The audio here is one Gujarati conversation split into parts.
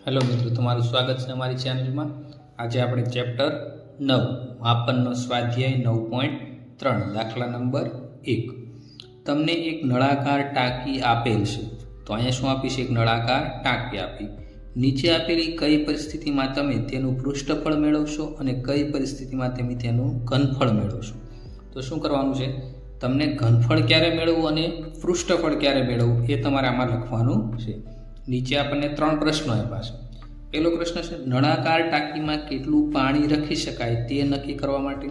હેલો મિત્રો, તમારું સ્વાગત છે અમારી ચેનલમાં. આજે આપણે ચેપ્ટર 9 માપનનો સ્વાધ્યાય 9.3 દાખલા નંબર 1. તમને એક નળાકાર ટાંકી આપેલ છે. તો અહીંયા શું આપી છે? એક નળાકાર ટાંકી આપી. નીચે આપેલી કઈ પરિસ્થિતિમાં તમે તેનું પૃષ્ઠફળ મેળવશો અને કઈ પરિસ્થિતિમાં તમે તેનું ઘનફળ મેળવશો? તો શું કરવાનું છે? તમને ઘનફળ ક્યારે મેળવવું અને પૃષ્ઠફળ ક્યારે મેળવવું એ તમારે આમાં લખવાનું છે. નીચે આપણને 3 પ્રશ્નો આપ્યા છે. પહેલો પ્રશ્ન છે, નળાકાર ટાંકીમાં કેટલું પાણી રાખી શકાય તે નક્કી કરવા માટે.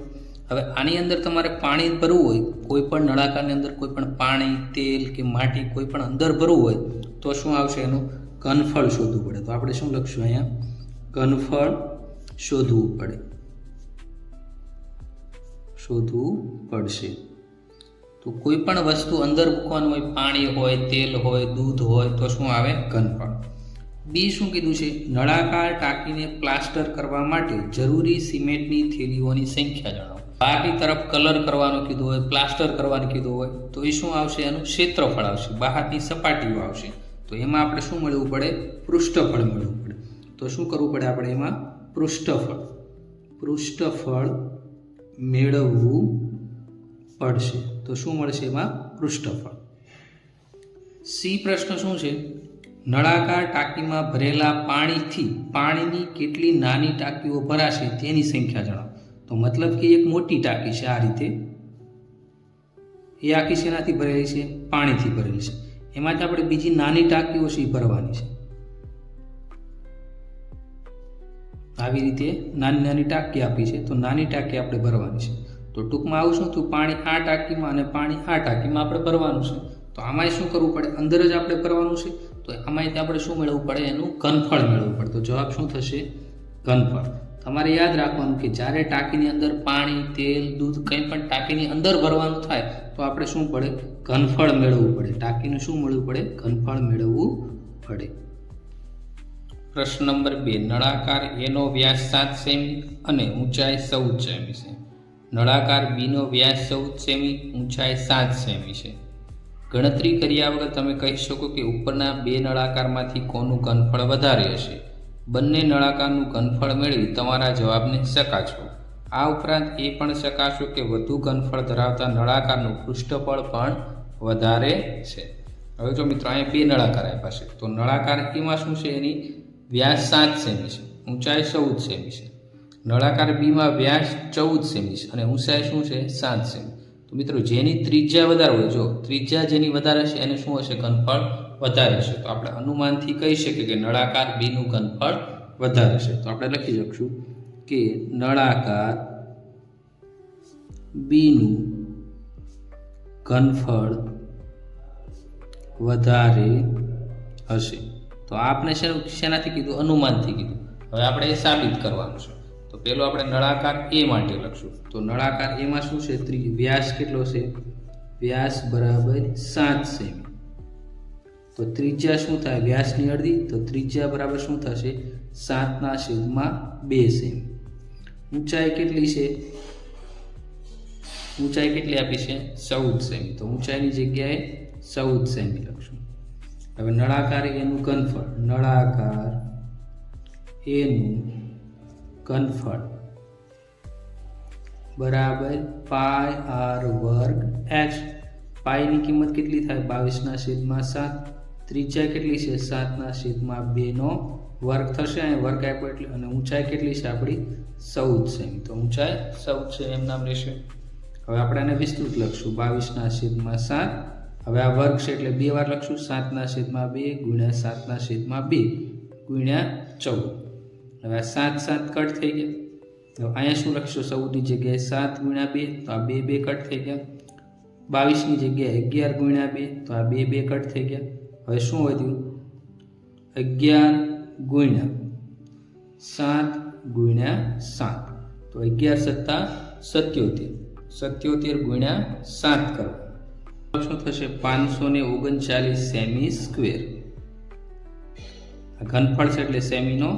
હવે આની અંદર તમારે પાણી ભરવું હોય, કોઈ પણ નળાકારની અંદર કોઈ પણ પાણી, તેલ કે માટી કોઈ પણ અંદર ભરવું હોય તો શું આવશે? એનું ઘનફળ શોધવું પડે. તો આપણે શું લખશું અહીંયા? ઘનફળ શોધવું પડશે. તો કોઈ પણ વસ્તુ અંદર મૂકવાનું હોય, પાણી હોય, તેલ હોય, દૂધ હોય, તો શું આવે? ઘનફળ. બી શું કીધું છે? નળાકાર ટાંકીને પ્લાસ્ટર કરવા માટે જરૂરી સિમેન્ટની થેલીઓની સંખ્યા જણાવો. બહારની તરફ કલર કરવાનું કીધું હોય, પ્લાસ્ટર કરવાનું કીધું હોય તો એ શું આવશે? એનું ક્ષેત્રફળ આવશે, બહારની સપાટીઓ આવશે. તો એમાં આપણે શું મેળવવું પડે? પૃષ્ઠફળ મેળવવું પડે. તો શું કરવું પડે આપણે એમાં? પૃષ્ઠફળ મેળવવું પડશે. તો શું મળશે એમાં? પૃષ્ઠફળ. સી પ્રશ્ન શું છે? નળાકાર ટાંકીમાં ભરેલા પાણીની કેટલી નાની ટાંકીઓ ભરાશે તેની સંખ્યા જણાવો. તો મતલબ કે એક મોટી ટાંકી છે, આ રીતે એ આખી શેનાથી ભરેલી છે? પાણીથી ભરેલી છે. એમાંથી આપણે બીજી નાની ટાંકીઓ છે એ ભરવાની છે. આવી રીતે નાની નાની ટાંકી આપી છે, તો નાની ટાંકી આપણે ભરવાની છે. તો ટૂંકમાં આવું શું થયું? પાણી આ ટાંકીમાં અને પાણી આ ટાંકીમાં આપણે ભરવાનું છે. તો આમાંય શું કરવું પડે? અંદર જ આપણે ભરવાનું છે. તો આમાંય આપણે શું મેળવવું પડે? એનું ઘનફળ મેળવવું પડે. તો જવાબ શું થશે? ઘનફળ. તમારે યાદ રાખવાનું કે જ્યારે ટાંકીની અંદર પાણી, તેલ, દૂધ કંઈ પણ ટાંકીની અંદર ભરવાનું થાય તો આપણે શું પડે? ઘનફળ મેળવવું પડે. ટાંકીનું શું મેળવવું પડે? ઘનફળ મેળવવું પડે. પ્રશ્ન નંબર 2. નળાકાર એનો વ્યાસ 7 સેમી અને ઊંચાઈ 14 સેમી છે. નળાકાર બીનો વ્યાસ 14 સેમી, ઊંચાઈ 7 સેમી છે. ગણતરી કર્યા વગર તમે કહી શકો કે ઉપરના 2 નળાકારમાંથી કોનું ઘનફળ વધારે હશે. બંને નળાકારનું ઘનફળ મેળવી તમારા જવાબને ચકાસો. આ ઉપરાંત એ પણ ચકાસો કે વધુ ઘનફળ ધરાવતા નળાકારનું પૃષ્ઠફળ પણ વધારે છે. હવે જો મિત્રો, અહીંયા 2 નળાકાર આપ્યા છે. તો નળાકાર એમાં શું છે? એની વ્યાસ 7 સેમી છે, ઊંચાઈ 14 સેમી છે. નળાકાર બીમાં વ્યાસ 14 સેમી છે અને ઊંચાઈ શું છે? 7 સેમી. તો મિત્રો, જેની ત્રિજ્યા વધારે હોય, જો ત્રિજ્યા જેની વધારે હશે એને શું હશે? ઘનફળ વધારે હશે. તો આપણે અનુમાનથી કહી શકીએ કે નળાકાર બીનું ઘનફળ વધારે છે. તો આપણે લખી શકશું કે નળાકાર બીનું ઘનફળ વધારે હશે. તો આપણે શેનાથી કીધું? અનુમાનથી કીધું. હવે આપણે એ સાબિત કરવાનું છે. તો પેલો આપણે નળાકાર એ માટે લખશું. તો નળાકાર એમાં શું છે? વ્યાસ કેટલો છે? વ્યાસ બરાબર 7 સેમી. તો ત્રિજ્યા શું થાય? વ્યાસની અડધી. તો ત્રિજ્યા બરાબર શું થશે? 7/2 સેમી. ઊંચાઈ કેટલી છે? ઊંચાઈ કેટલી આપી છે? 14 સેમી. તો ઊંચાઈની જગ્યાએ 14 સેમી લખશું. હવે નળાકાર એનું ઘનફળ. નળાકાર એનું ઘનફળ બરાબર πr²h. પાઈની કિંમત કેટલી થાય? 22/7. ત્રિજ્યા કેટલી છે? 7/2 નો વર્ગ થશે. અહીં વર્ગ આપ્યો એટલે. અને ઊંચાઈ કેટલી છે આપણી? 14 સેમી. તો ઊંચાઈ 14 સેમી એમ નામ રહેશે. હવે આપણે આને વિસ્તૃત લખશું. 22/7. હવે આ વર્ગ છે એટલે 2 વાર લખશું. 7/2 ગુણ્યા 7/2 ગુણ્યા 14. હવે આ 7 કટ થઈ ગયા. તો અહીંયા શું લખશો? 14ની જગ્યાએ 7 ગુણ્યા 2, તો આ 2 કટ થઈ ગયા. 22ની જગ્યાએ 11 ગુણ્યા 2, તો આ 2 કટ થઈ ગયા. હવે શું વધ્યું? 11 ગુણ્યા 7 ગુણ્યા 7. તો 11 + 77. 77 ગુણ્યા 7 કરો. શું થશે? 539 સેમી સ્ક્વેર. ઘનફળ છે એટલે સેમીનો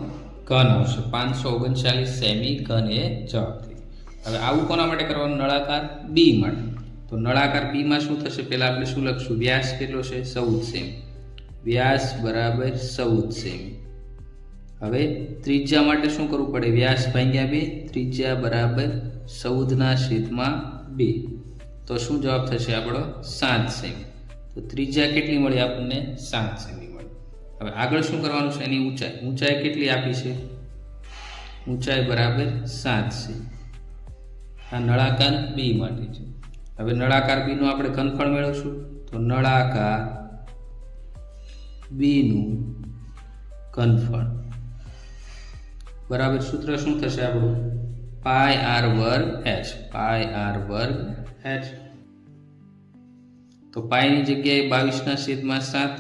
ઘન આવશે. 539 સેમી ઘન એ જવાબ થઈ. હવે આવું કોના માટે કરવાનું? નળાકાર બી માટે. તો નળાકાર બીમાં શું થશે? પહેલાં આપણે શું લખશું? વ્યાસ કેટલો છે? 14 સેમી. વ્યાસ બરાબર 14 સેમી. હવે ત્રિજ્યા માટે શું કરવું પડે? વ્યાસ ભાગ્યા 2, ત્રિજ્યા બરાબર 14/2. તો શું જવાબ થશે આપણો? 7 સેમી. તો ત્રિજ્યા કેટલી મળી આપણને? 7 સેમી મળી. હવે આગળ શું કરવાનું છે? એની ઊંચાઈ કેટલી આપી છે? ઊંચાઈ બરાબર 7 છે. આ નળાકાર બી માટે છે. હવે નળાકાર બીનું આપણે ઘનફળ મેળવશું. તો નળાકાર બીનું ઘનફળ બરાબર સૂત્ર શું થશે આપણું? પાઈ આર વર્ગ h. પાઈ આર વર્ગ h. તો પાઈની જગ્યાએ 22/7.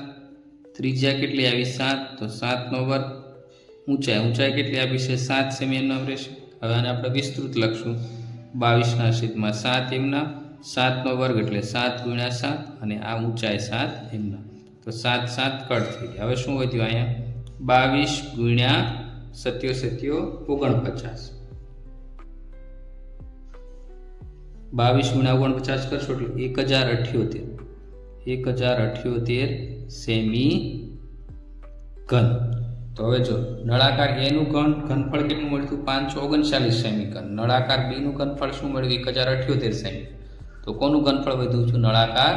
ત્રિજ્યા કેટલી આવી? 7. તો 7નો વર્ગ. ઊંચાઈ કેટલી આપી છે? 7 સેમી એમ નામ રહેશે. હવે આને આપણે વિસ્તૃત લખશું. 22/7 એમના, 7નો વર્ગ એટલે 7 × 7 અને આ ઊંચાઈ 7 એમના. તો 7 7 કટ થઈ ગયા. હવે શું વધ્યું અહીંયા? 22 × 7 7 49. 22 × 49 કરશો એટલે 1078. 1078 સેમી ઘન. તો હવે જો નળાકાર એનું ઘનફળ કેટલું મળ્યું? 539 સેમી ઘન. નળાકાર બીનું ઘનફળ શું મળ્યું? 1078 સેમી. તો કોનું ઘનફળ વધ્યું છે? નળાકાર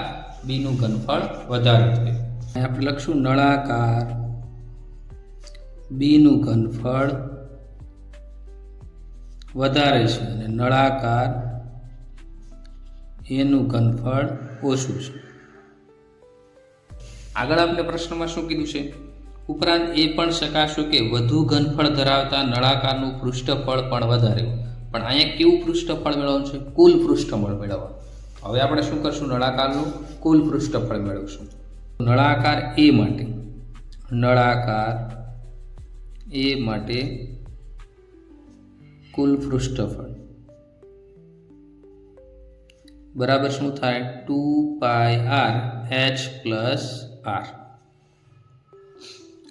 બીનું ઘનફળ વધારે થયું. આપણે લખશું નળાકાર બીનું ઘનફળ વધારે છે અને નળાકાર એનું ઘનફળ ઓછું છે. આગળ આપણે પ્રશ્નમાં શું કીધું છે? ઉપરાંત એ પણ શકાશે કે વધુ ઘનફળ ધરાવતા નળાકારનું પૃષ્ઠફળ પણ વધારે. પણ અહીંયા કેવું પૃષ્ઠફળ મેળવવાનું છે? કુલ પૃષ્ઠફળ મેળવવાનું. હવે આપણે શું કરશું? નળાકારનું કુલ પૃષ્ઠફળ મેળવશું. નળાકાર એ માટે કુલ પૃષ્ઠફળ બરાબર શું થાય? 2πr h + r.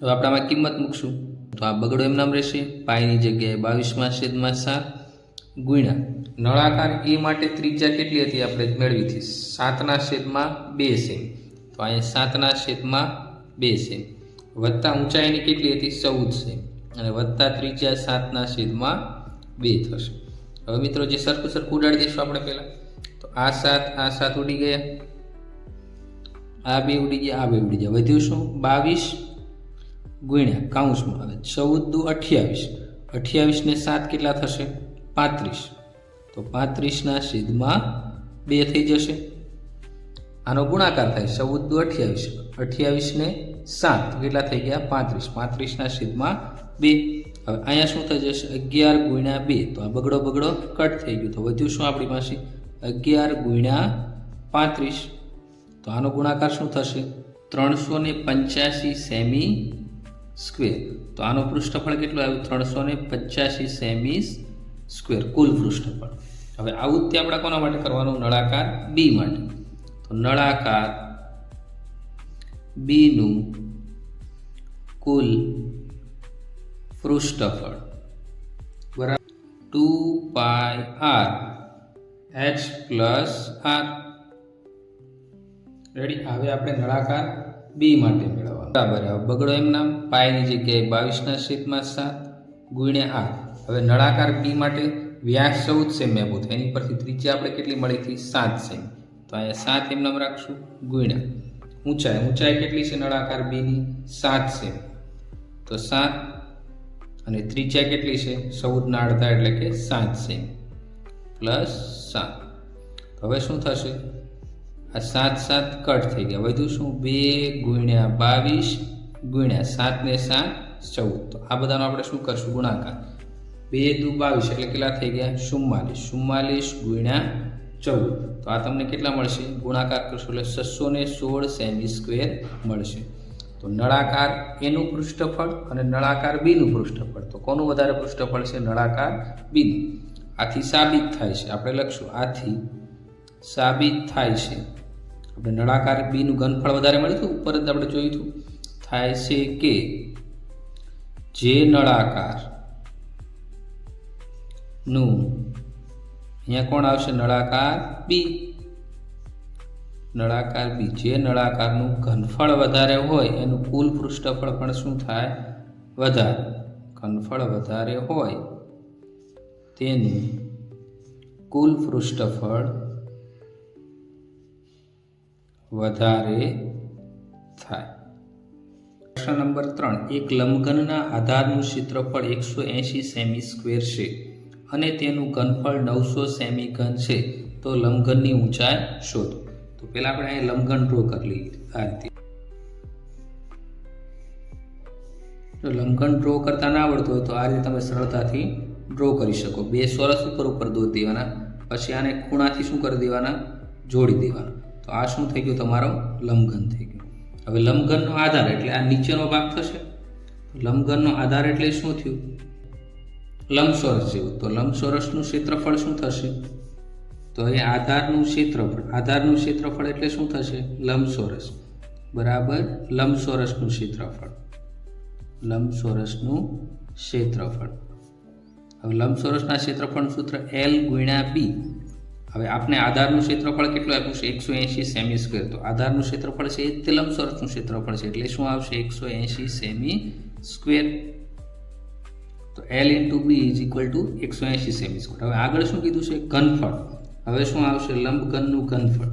હવે આપણે આમાં કિંમત મૂકશું. તો આ બગડો એમ નામ રહેશે. પાઈની જગ્યાએ 22/7 ગુણ્યા નળાકાર એ માટે ત્રિજ્યા કેટલી હતી? આપણે મેળવી હતી 7/2 સેમી. તો અહીંયા 7/2 સેમી વત્તા ઊંચાઈની કેટલી હતી? 14 સેમી અને વત્તા ત્રિજ્યા 7/2 થશે. હવે મિત્રો જે સરખું ઉડાડી દઈશું આપણે પહેલાં. તો આ 7 ઉડી ગયા, આ 2 ઉડી ગયા, આ 2 ઉડી ગયા. વધ્યું શું? 22 ગુણ્યા કાઉન્સમાં આવે 14 × 28. 28 ને 7 કેટલા થશે? 35. તો 35/2 થઈ જશે. આનો ગુણાકાર થાય 14 × 28. 28 ને 7 કેટલા થઈ ગયા? 35. 35/2. હવે અહીંયા શું થઈ જશે? 11 × 2. તો આ બગડો કટ થઈ ગયું. તો વધ્યું શું આપણી પાસે? 11 × 35. તો આનો ગુણાકાર શું થશે? 385 સેમી સ્ક્વેર. તો આનું પૃષ્ઠફળ કેટલું આવ્યું? 385 સેમી સ્ક્વેર કુલ પૃષ્ઠફળ. હવે આવું જ તે આપણે કોના માટે કરવાનું? નળાકાર બી માટે. તો નળાકાર બીનું કુલ પૃષ્ઠફળ બરાબર 2πr h + r. રેડી. હવે આપણે નળાકાર બી માટે મેળવવાનું બરાબર. હવે બગડો એમ નામ, પાઈની જગ્યાએ 22/7 ગુણ્યા r. હવે નળાકાર બી માટે વ્યાસ 14 સેમી આપ્યું હતું. એની પરથી ત્રિજ્યા આપણે કેટલી મળી હતી? 7 સેમી. તો અહીંયા 7 એમ નામ રાખશું ગુણ્યા ઊંચાઈ કેટલી છે નળાકાર બીની? 7 સેમી. તો 7 અને ત્રિજ્યા કેટલી છે? 14/2 એટલે કે 7 સેમી +7. હવે શું થશે? આ 7 7 કટ થઈ ગયા. વધ્યું શું? 2 × 22 ગુણ્યા 7 ને 7 14. તો આ બધાનો આપણે શું કરશું? ગુણાકાર. 2 દુ 22 એટલે કેટલા થઈ ગયા? 44. 44 ગુણ્યા 14. તો આ તમને કેટલા મળશે? ગુણાકાર કરશો એટલે 616 સેમી સ્ક્વેર મળશે. તો નળાકાર એનું પૃષ્ઠફળ અને નળાકાર બીનું પૃષ્ઠફળ. તો કોનું વધારે પૃષ્ઠફળ છે? નળાકાર બીનું. આથી સાબિત થાય છે, આપણે લખશું આથી સાબિત થાય છે. આપણે નળાકાર બીનું ઘનફળ વધારે મળ્યું હતું, ઉપર જ આપણે જોયું હતું. થાય છે કે જે નળાકાર નું અહીંયા કોણ આવશે? નળાકાર બી. નળાકાર બી, જે નળાકારનું ઘનફળ વધારે હોય એનું કુલ પૃષ્ઠફળ પણ શું થાય? વધારે. ઘનફળ વધારે હોય તેનું કુલ પૃષ્ઠફળ વધારે થાય. પ્રશ્ન નંબર 3. એક લંબઘનના આધારનું ક્ષેત્રફળ 180 સેમી સ્ક્વેર છે અને તેનું ઘનફળ 900 સેમી ઘન છે, તો લંબઘનની ઊંચાઈ શોધો. તો પહેલા આપણે અહીં લંબઘન ડ્રો કરી લઈએ. આ રીતે જો લંબઘન ડ્રો કરતા ના આવડતું હોય તો આ રીતે તમે સરળતાથી ડ્રો કરી શકો. બે ચોરસ ઉપર દોરી દેવાના, પછી આને ખૂણાથી શું કરી દેવાના, જોડી દેવાના. તો આ શું થઈ ગયું, તમારો લંબઘન થઈ ગયો. હવે લંબઘનનો આધાર એટલે આ નીચેનો ભાગ થશે. લંબઘનનો આધાર એટલે શું થયું, લંબચોરસ જેવું. તો લંબચોરસનું ક્ષેત્રફળ શું થશે, તો એ આધારનું ક્ષેત્રફળ એટલે શું થશે, લંબચોરસ બરાબર લંબચોરસનું ક્ષેત્રફળ. હવે લંબચોરસના ક્ષેત્રફળનું સૂત્ર L × B. હવે આપણે આધારનું ક્ષેત્રફળ કેટલું આપ્યું છે, 180 સેમી સ્ક્વેર. તો આધારનું ક્ષેત્રફળ છે એ તે લંબચોરસનું ક્ષેત્રફળ છે, એટલે શું આવશે, 180 સેમી સ્ક્વેર. તો L × B = 180 સેમી સ્ક્વેર. હવે આગળ શું કીધું છે, ઘનફળ. હવે શું આવશે, લંબઘનનું ઘનફળ.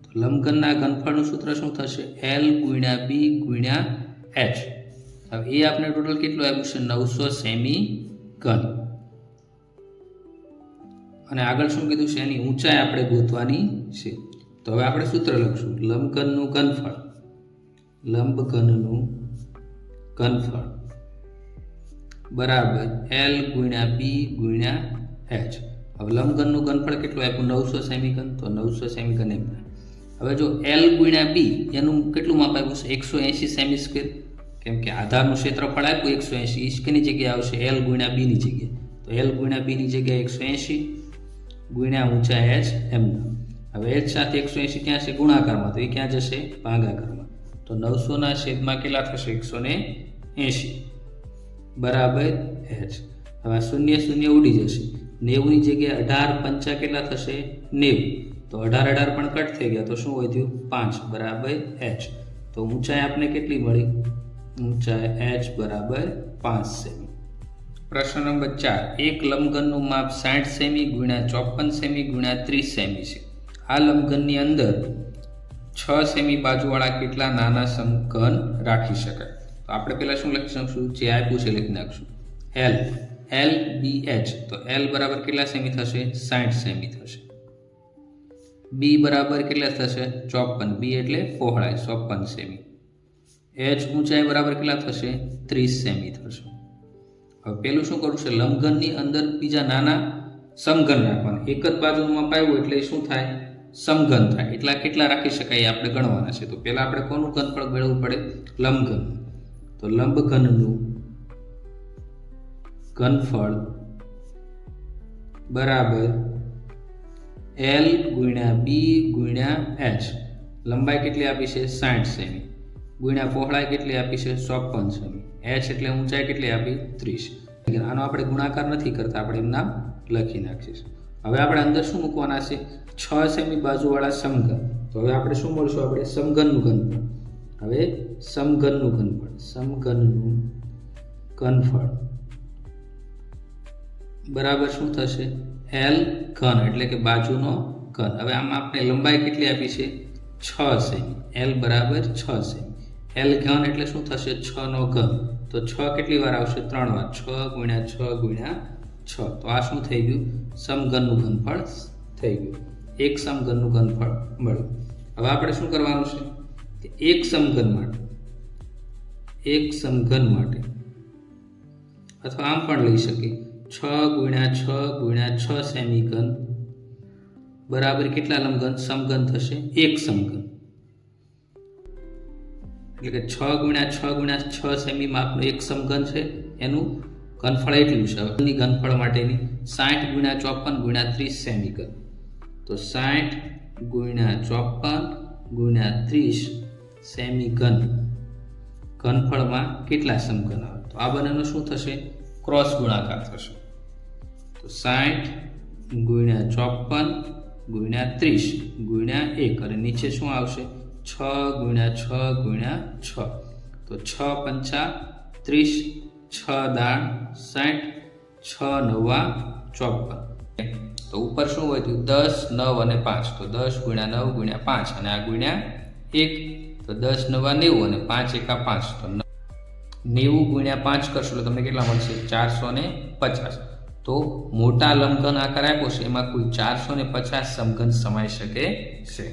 તો લંબઘનના ઘનફળનું સૂત્ર શું થશે, L × B × H. હવે એ આપણે ટોટલ કેટલું આવ્યું છે, 900 સેમી ઘન. અને આગળ શું કીધું છે, એની ઊંચાઈ આપણે ગોતવાની છે. તો હવે આપણે સૂત્ર લખશું, લંબઘનનું ઘનફળ બરાબર L × B × H. હવે લંબઘનનું ઘનફળ કેટલું આપ્યું, 900 સેમી ઘન. તો 900 સેમી ઘન એમ. હવે જો L × B એનું કેટલું માપ આપ્યું છે, 180 સેમી સ્ક્વેર. કેમ કે આધારનું ક્ષેત્રફળ આપ્યું 180, કેની જગ્યાએ આવશે, L × B ની જગ્યાએ. તો L × B ની જગ્યાએ 180 ગુણ્યા ઊંચાઈ h એમ. હવે h સાથે 180 ક્યાં છે, ગુણાકારમાં. તો એ ક્યાં જશે, ભાગાકારમાં. તો 900 ના છેદમાં કેટલા થશે, 180 બરાબર h. હવે 0 ઉડી જશે. 90 ની જગ્યાએ 18 × 5 કેટલા થશે, 90. તો 18 પણ કટ થઈ ગયા. તો શું વધ્યું, 5 બરાબર h. તો ઊંચાઈ આપણે કેટલી મળી, ઊંચાઈ h બરાબર 5 સેમી. પ્રશ્ન નંબર 4. એક લંબઘનનું માપ 60 સેમી × 54 સેમી × 30 સેમી છે. આ લંબઘનની અંદર 6 સેમી બાજુવાળા કેટલા નાના સમઘન રાખી શકાય. તો આપણે પહેલા શું લખી શકશું, જે આપ્યું છે લખી નાખશું, L B H. તો L બરાબર કેટલા સેમી થશે, 60 સેમી થશે. B બરાબર કેટલા થશે, 54. B એટલે પહોળાઈ 54 સેમી. H ઊંચાઈ બરાબર કેટલા થશે, 30 સેમી થશે. હવે પેલું શું કરવું છે, લંબઘનની અંદર બીજા નાના સમઘન રાખવાના. એક જ બાજુનું માપ આવ્યું એટલે શું થાય, સમઘન થાય. એટલા કેટલા રાખી શકાય આપણે ગણવાના છે. તો પહેલા આપણે કોનું ઘનફળ મેળવવું પડે, લંબઘન. તો લંબઘનનું ઘનફળ બરાબર L × B × H. લંબાઈ કેટલી આપી છે, 60 સેમી ગુણ્યા પહોળાઈ કેટલી આપી છે, 54 સેમી. h એટલે ઊંચાઈ કેટલી આપી, 30. આનો આપણે ગુણાકાર નથી કરતા, આપણે એમ નામ લખી નાખીશું. હવે આપણે અંદર શું મૂકવાના છે, 6 સેમી બાજુવાળા સમઘન. તો હવે આપણે શું મળશું, આપણે સમઘનનું ઘનફળ. હવે સમઘનનું ઘનફળ બરાબર શું થશે, L ઘન એટલે કે બાજુનો ઘન. હવે આમાં આપણે લંબાઈ કેટલી આપી છે, 6 સેમી. L બરાબર 6 સેમી. L ઘન એટલે શું થશે, 6 નો ઘન. તો 6 કેટલી વાર આવશે, 3 વાર. 6 × 6 × 6. તો આ શું થઈ ગયું, સમઘનનું ઘનફળ થઈ ગયું. એક સમઘનનું ઘનફળ મળ્યું. હવે આપણે શું કરવાનું છે, કે એક સમઘન માટે અથવા આમ પણ લઈ શકીએ, 6 × 6 × 6 સેમી ઘન બરાબર કેટલા લંબઘન, સમઘન થશે, એક સમઘન. એટલે કે 6 × 6 × 6 સેમી માપનું એક સમઘન છે, એનું ઘનફળ એટલું છે. હવે ઘનફળ માટેની 60 × 54 × 30 સેમી ઘન. તો 60 × 54 × 30 સેમી ઘન ઘનફળમાં કેટલા સમઘન આવે. તો આ બંનેનો શું થશે, ક્રોસ ગુણાકાર થશે. તો 60 × 54 × 30 × 1 અને નીચે શું આવશે, 6 × 6 × 6. તો તો 6 પંચા 30, 6 દાણ 60, 6 નવા 54. તો ઉપર શું હોય તો 10, 9 અને 5. તો 10 × 9 × 5 અને આ ગુણ્યા 1. તો 10 નવા 90 અને 5 એકા 5. તો 90 × 5 કરશો તો તમને કેટલા મળશે? 450. તો મોટા લંબઘન આકાર આપ્યો છે, એમાં કોઈ 450 સમઘન સમાઈ શકે છે.